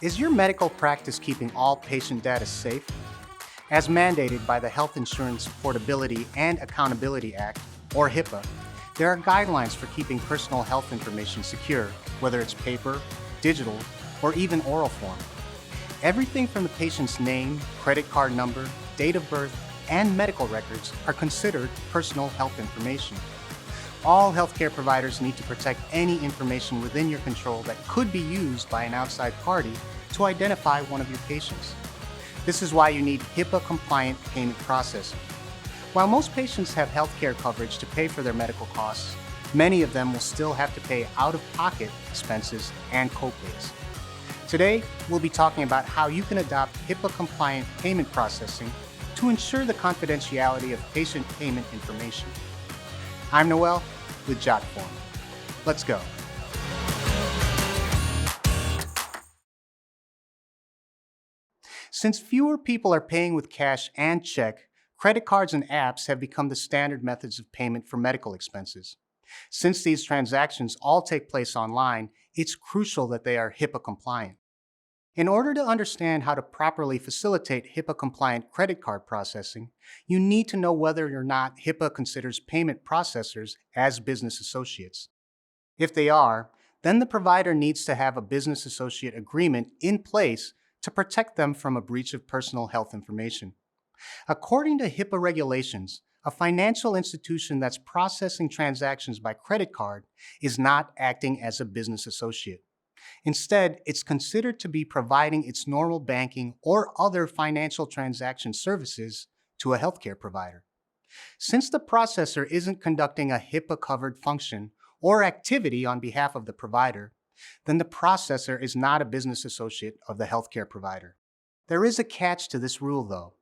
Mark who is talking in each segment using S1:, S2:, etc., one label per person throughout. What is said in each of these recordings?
S1: Is your medical practice keeping all patient data safe? As mandated by the Health Insurance Portability and Accountability Act, or HIPAA, there are guidelines for keeping personal health information secure, whether it's paper, digital, or even oral form. Everything from the patient's name, credit card number, date of birth, and medical records are considered personal health information. All healthcare providers need to protect any information within your control that could be used by an outside party to identify one of your patients. This is why you need HIPAA-compliant payment processing. While most patients have healthcare coverage to pay for their medical costs, many of them will still have to pay out-of-pocket expenses and copays. Today, we'll be talking about how you can adopt HIPAA-compliant payment processing to ensure the confidentiality of patient payment information. I'm Noel with Jotform. Let's go. Since fewer people are paying with cash and check, credit cards and apps have become the standard methods of payment for medical expenses. Since these transactions all take place online, it's crucial that they are HIPAA compliant. In order to understand how to properly facilitate HIPAA-compliant credit card processing, you need to know whether or not HIPAA considers payment processors as business associates. If they are, then the provider needs to have a business associate agreement in place to protect them from a breach of personal health information. According to HIPAA regulations, a financial institution that's processing transactions by credit card is not acting as a business associate. Instead, it's considered to be providing its normal banking or other financial transaction services to a healthcare provider. Since the processor isn't conducting a HIPAA-covered function or activity on behalf of the provider, then the processor is not a business associate of the healthcare provider. There is a catch to this rule, though.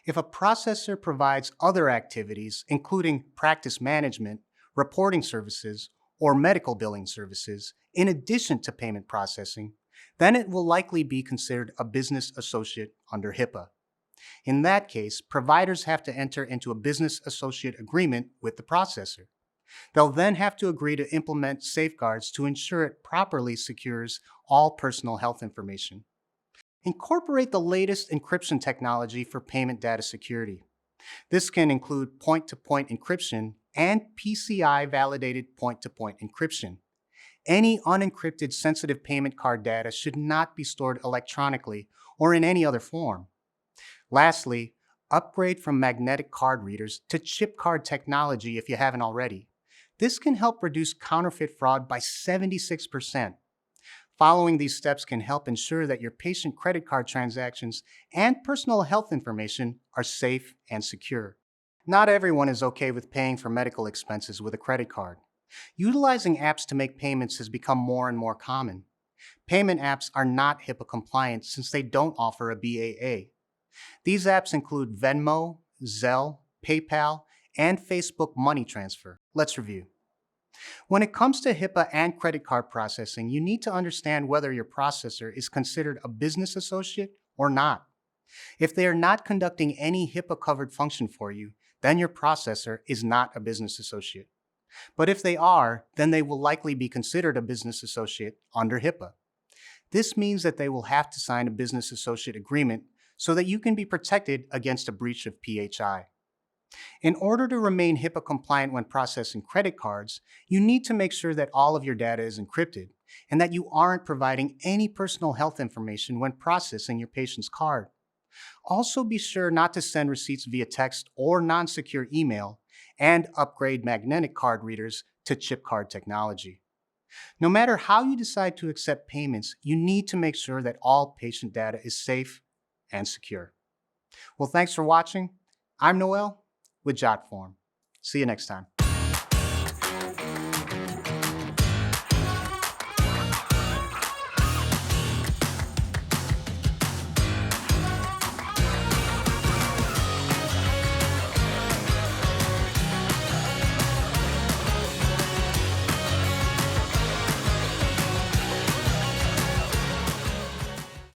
S1: If a processor provides other activities, including practice management, reporting services, or medical billing services, in addition to payment processing, then it will likely be considered a business associate under HIPAA. In that case, providers have to enter into a business associate agreement with the processor. They'll then have to agree to implement safeguards to ensure it properly secures all personal health information. Incorporate the latest encryption technology for payment data security. This can include point-to-point encryption and PCI-validated point-to-point encryption. Any unencrypted sensitive payment card data should not be stored electronically or in any other form. Lastly, upgrade from magnetic card readers to chip card technology if you haven't already. This can help reduce counterfeit fraud by 76%. Following these steps can help ensure that your patient credit card transactions and personal health information are safe and secure. Not everyone is okay with paying for medical expenses with a credit card. Utilizing apps to make payments has become more and more common. Payment apps are not HIPAA compliant since they don't offer a BAA. These apps include Venmo, Zelle, PayPal, and Facebook Money Transfer. Let's review. When it comes to HIPAA and credit card processing, you need to understand whether your processor is considered a business associate or not. If they are not conducting any HIPAA-covered function for you, then your processor is not a business associate. But if they are, then they will likely be considered a business associate under HIPAA. This means that they will have to sign a business associate agreement so that you can be protected against a breach of PHI. In order to remain HIPAA compliant when processing credit cards, you need to make sure that all of your data is encrypted and that you aren't providing any personal health information when processing your patient's card. Also be sure not to send receipts via text or non-secure email, and upgrade magnetic card readers to chip card technology. No matter how you decide to accept payments, you need to make sure that all patient data is safe and secure. Well, thanks for watching. I'm Noel with Jotform. See you next time.